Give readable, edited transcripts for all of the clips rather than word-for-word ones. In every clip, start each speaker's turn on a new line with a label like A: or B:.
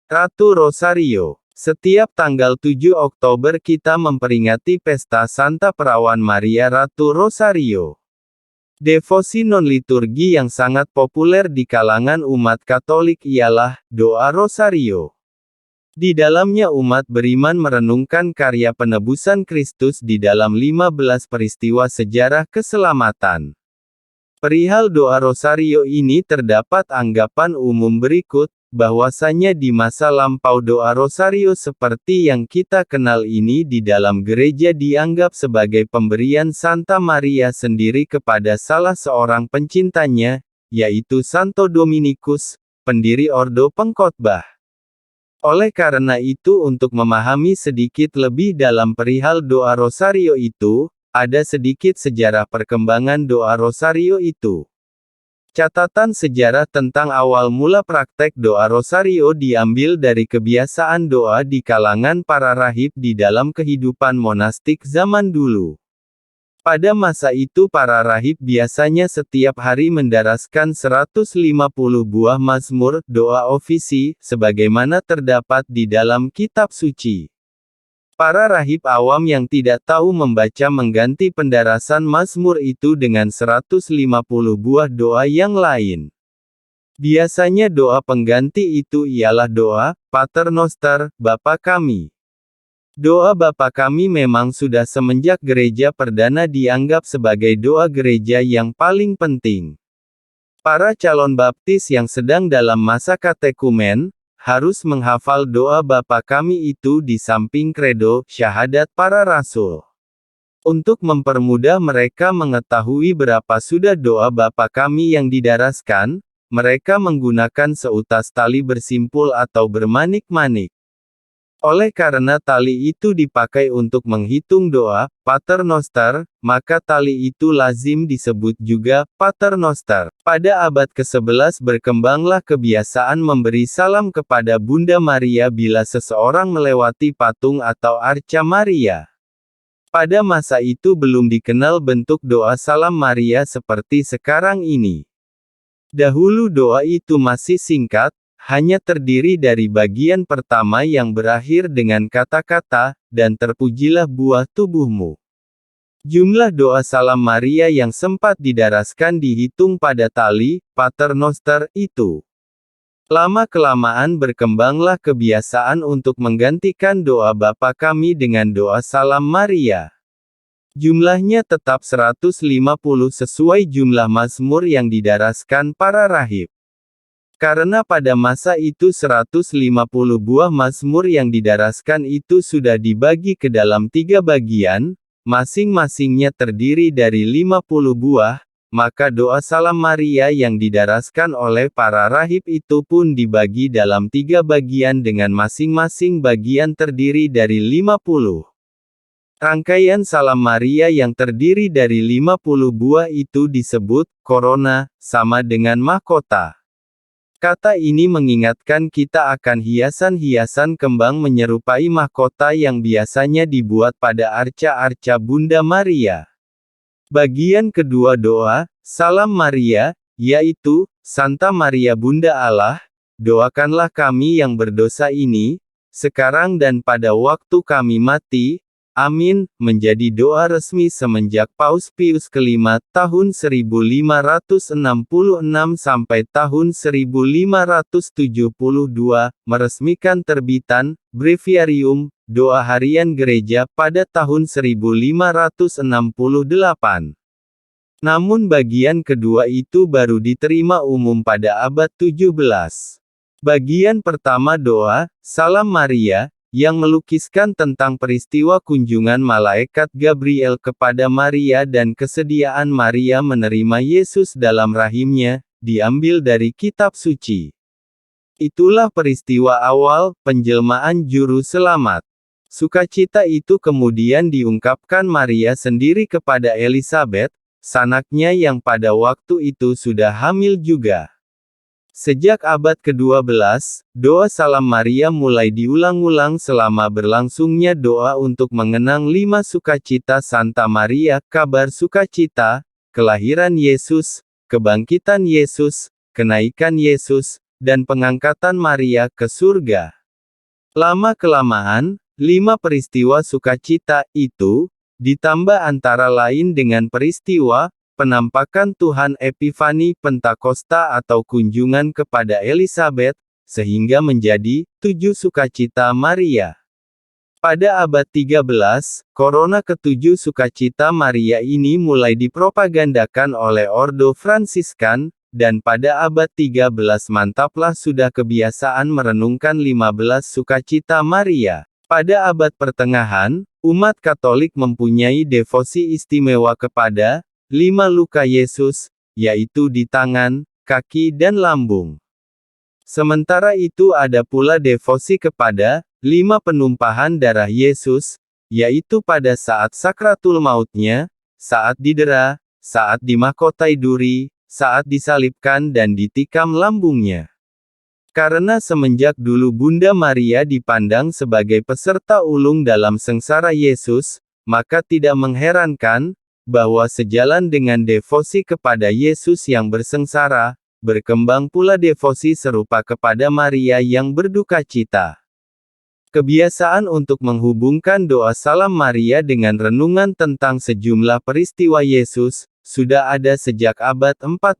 A: Ratu Rosario. Setiap tanggal 7 Oktober kita memperingati pesta Santa Perawan Maria Ratu Rosario. Devosi non-liturgi yang sangat populer di kalangan umat Katolik ialah doa Rosario. Di dalamnya umat beriman merenungkan karya penebusan Kristus di dalam 15 peristiwa sejarah keselamatan. Perihal doa Rosario ini terdapat anggapan umum berikut, bahwasanya di masa lampau doa Rosario seperti yang kita kenal ini di dalam gereja dianggap sebagai pemberian Santa Maria sendiri kepada salah seorang pencintanya, yaitu Santo Dominikus, pendiri Ordo Pengkhotbah. Oleh karena itu untuk memahami sedikit lebih dalam perihal doa Rosario itu, ada sedikit sejarah perkembangan doa Rosario itu. Catatan sejarah tentang awal mula praktek doa Rosario diambil dari kebiasaan doa di kalangan para rahib di dalam kehidupan monastik zaman dulu. Pada masa itu para rahib biasanya setiap hari mendaraskan 150 buah mazmur, doa ofisi, sebagaimana terdapat di dalam kitab suci. Para rahib awam yang tidak tahu membaca mengganti pendarasan mazmur itu dengan 150 buah doa yang lain. Biasanya doa pengganti itu ialah doa, Pater Noster, Bapa Kami. Doa Bapa Kami memang sudah semenjak gereja perdana dianggap sebagai doa gereja yang paling penting. Para calon baptis yang sedang dalam masa katekumen, harus menghafal doa Bapa Kami itu di samping kredo, syahadat para rasul. Untuk mempermudah mereka mengetahui berapa sudah doa Bapa Kami yang didaraskan, mereka menggunakan seutas tali bersimpul atau bermanik-manik. Oleh karena tali itu dipakai untuk menghitung doa, Pater Noster, maka tali itu lazim disebut juga Pater Noster. Pada abad ke-11 berkembanglah kebiasaan memberi salam kepada Bunda Maria bila seseorang melewati patung atau arca Maria. Pada masa itu belum dikenal bentuk doa salam Maria seperti sekarang ini. Dahulu doa itu masih singkat, hanya terdiri dari bagian pertama yang berakhir dengan kata-kata, dan terpujilah buah tubuhmu. Jumlah doa salam Maria yang sempat didaraskan dihitung pada tali, Pater Noster, itu. Lama-kelamaan berkembanglah kebiasaan untuk menggantikan doa Bapa Kami dengan doa salam Maria. Jumlahnya tetap 150 sesuai jumlah mazmur yang didaraskan para rahib. Karena pada masa itu 150 buah mazmur yang didaraskan itu sudah dibagi ke dalam 3 bagian, masing-masingnya terdiri dari 50 buah, maka doa salam Maria yang didaraskan oleh para rahib itu pun dibagi dalam 3 bagian dengan masing-masing bagian terdiri dari 50. Rangkaian salam Maria yang terdiri dari 50 buah itu disebut korona, sama dengan mahkota. Kata ini mengingatkan kita akan hiasan-hiasan kembang menyerupai mahkota yang biasanya dibuat pada arca-arca Bunda Maria. Bagian kedua doa, Salam Maria, yaitu, Santa Maria Bunda Allah, doakanlah kami yang berdosa ini, sekarang dan pada waktu kami mati, Amin, menjadi doa resmi semenjak Paus Pius kelima tahun 1566 sampai tahun 1572, meresmikan terbitan, Breviarium, doa harian gereja pada tahun 1568. Namun bagian kedua itu baru diterima umum pada abad 17. Bagian pertama doa, Salam Maria, yang melukiskan tentang peristiwa kunjungan malaikat Gabriel kepada Maria dan kesediaan Maria menerima Yesus dalam rahimnya, diambil dari kitab suci. Itulah peristiwa awal, penjelmaan juru selamat. Sukacita itu kemudian diungkapkan Maria sendiri kepada Elizabeth, sanaknya yang pada waktu itu sudah hamil juga. Sejak abad ke-12, doa Salam Maria mulai diulang-ulang selama berlangsungnya doa untuk mengenang 5 sukacita Santa Maria, kabar sukacita, kelahiran Yesus, kebangkitan Yesus, kenaikan Yesus, dan pengangkatan Maria ke surga. Lama-kelamaan, 5 peristiwa sukacita itu, ditambah antara lain dengan peristiwa penampakan Tuhan Epifani Pentakosta atau kunjungan kepada Elizabeth, sehingga menjadi 7 sukacita Maria. Pada abad 13, Corona ke-7 sukacita Maria ini mulai dipropagandakan oleh Ordo Fransiskan, dan pada abad 13 mantaplah sudah kebiasaan merenungkan 15 sukacita Maria. Pada abad pertengahan, umat Katolik mempunyai devosi istimewa kepada 5 luka Yesus, yaitu di tangan, kaki dan lambung. Sementara itu ada pula devosi kepada 5 penumpahan darah Yesus, yaitu pada saat sakratul mautnya, saat didera, saat dimahkotai duri, saat disalibkan dan ditikam lambungnya. Karena semenjak dulu Bunda Maria dipandang sebagai peserta ulung dalam sengsara Yesus, maka tidak mengherankan, bahwa sejalan dengan devosi kepada Yesus yang bersengsara, berkembang pula devosi serupa kepada Maria yang berduka cita. Kebiasaan untuk menghubungkan doa Salam Maria dengan renungan tentang sejumlah peristiwa Yesus, sudah ada sejak abad 14.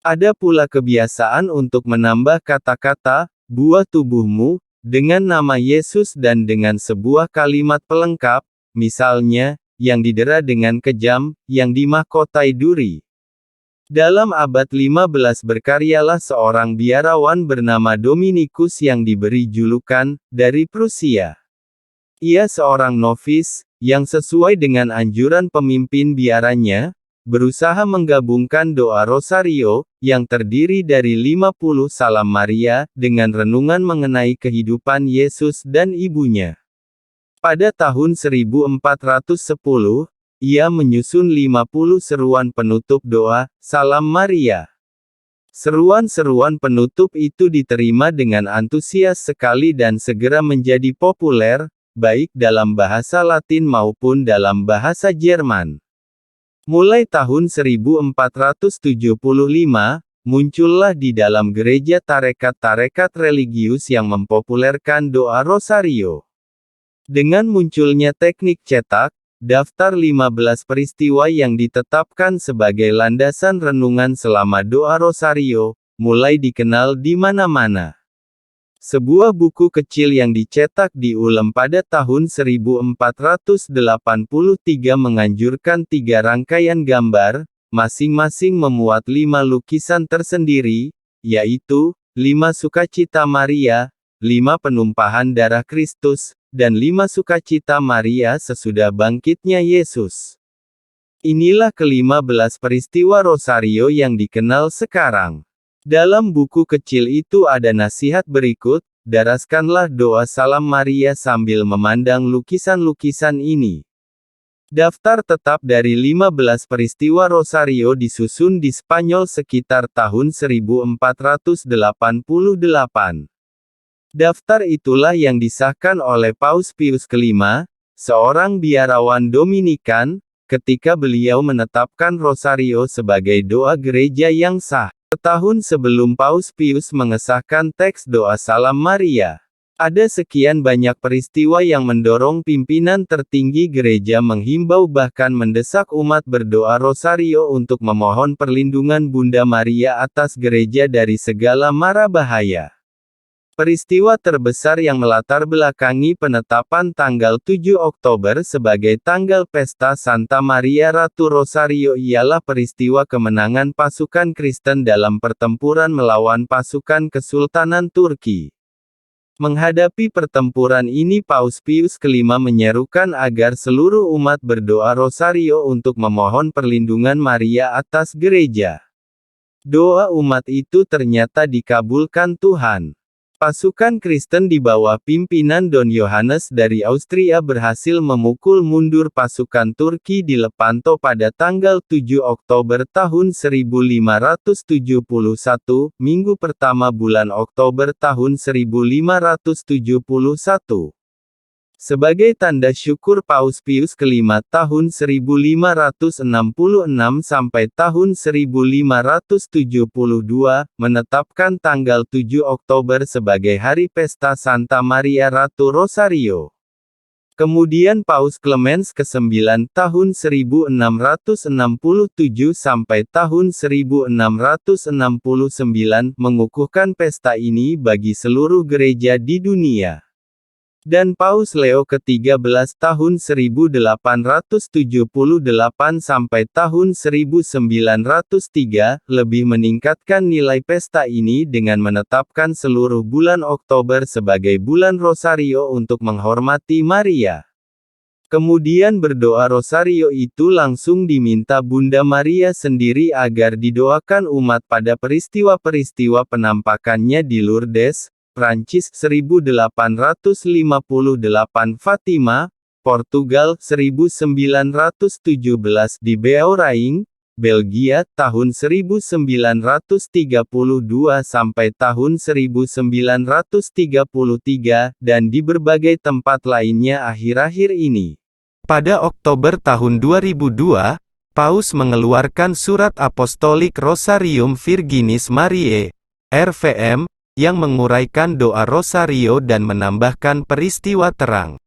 A: Ada pula kebiasaan untuk menambah kata-kata, buah tubuhmu, dengan nama Yesus dan dengan sebuah kalimat pelengkap, misalnya, yang didera dengan kejam, yang dimahkotai duri. Dalam abad 15 berkaryalah seorang biarawan bernama Dominikus yang diberi julukan, dari Prusia. Ia seorang novis, yang sesuai dengan anjuran pemimpin biaranya, berusaha menggabungkan doa Rosario, yang terdiri dari 50 Salam Maria, dengan renungan mengenai kehidupan Yesus dan ibunya. Pada tahun 1410, ia menyusun 50 seruan penutup doa, Salam Maria. Seruan-seruan penutup itu diterima dengan antusias sekali dan segera menjadi populer, baik dalam bahasa Latin maupun dalam bahasa Jerman. Mulai tahun 1475, muncullah di dalam gereja tarekat-tarekat religius yang mempopulerkan doa Rosario. Dengan munculnya teknik cetak, daftar 15 peristiwa yang ditetapkan sebagai landasan renungan selama doa Rosario, mulai dikenal di mana-mana. Sebuah buku kecil yang dicetak di Ulm pada tahun 1483 menganjurkan 3 rangkaian gambar, masing-masing memuat 5 lukisan tersendiri, yaitu, 5 sukacita Maria, 5 penumpahan darah Kristus, dan 5 sukacita Maria sesudah bangkitnya Yesus. Inilah ke-15 peristiwa Rosario yang dikenal sekarang. Dalam buku kecil itu ada nasihat berikut, daraskanlah doa Salam Maria sambil memandang lukisan-lukisan ini. Daftar tetap dari 15 peristiwa Rosario disusun di Spanyol sekitar tahun 1488. Daftar itulah yang disahkan oleh Paus Pius kelima, seorang biarawan Dominikan, ketika beliau menetapkan Rosario sebagai doa gereja yang sah. Setahun sebelum Paus Pius mengesahkan teks doa Salam Maria. Ada sekian banyak peristiwa yang mendorong pimpinan tertinggi gereja menghimbau bahkan mendesak umat berdoa Rosario untuk memohon perlindungan Bunda Maria atas gereja dari segala mara bahaya. Peristiwa terbesar yang melatar belakangi penetapan tanggal 7 Oktober sebagai tanggal pesta Santa Maria Ratu Rosario ialah peristiwa kemenangan pasukan Kristen dalam pertempuran melawan pasukan Kesultanan Turki. Menghadapi pertempuran ini Paus Pius kelima menyerukan agar seluruh umat berdoa Rosario untuk memohon perlindungan Maria atas gereja. Doa umat itu ternyata dikabulkan Tuhan. Pasukan Kristen di bawah pimpinan Don Yohanes dari Austria berhasil memukul mundur pasukan Turki di Lepanto pada tanggal 7 Oktober tahun 1571, minggu pertama bulan Oktober tahun 1571. Sebagai tanda syukur Paus Pius kelima tahun 1566 sampai tahun 1572, menetapkan tanggal 7 Oktober sebagai Hari Pesta Santa Maria Ratu Rosario. Kemudian Paus Clemens ke-9 tahun 1667 sampai tahun 1669 mengukuhkan pesta ini bagi seluruh gereja di dunia. Dan Paus Leo ke-13 tahun 1878 sampai tahun 1903 lebih meningkatkan nilai pesta ini dengan menetapkan seluruh bulan Oktober sebagai bulan Rosario untuk menghormati Maria. Kemudian berdoa Rosario itu langsung diminta Bunda Maria sendiri agar didoakan umat pada peristiwa-peristiwa penampakannya di Lourdes, Prancis 1858, Fatima, Portugal 1917 di Beauraing, Belgia tahun 1932 sampai tahun 1933 dan di berbagai tempat lainnya akhir-akhir ini. Pada Oktober tahun 2002, Paus mengeluarkan surat apostolik Rosarium Virginis Mariae, RVM, yang menguraikan doa Rosario dan menambahkan peristiwa terang.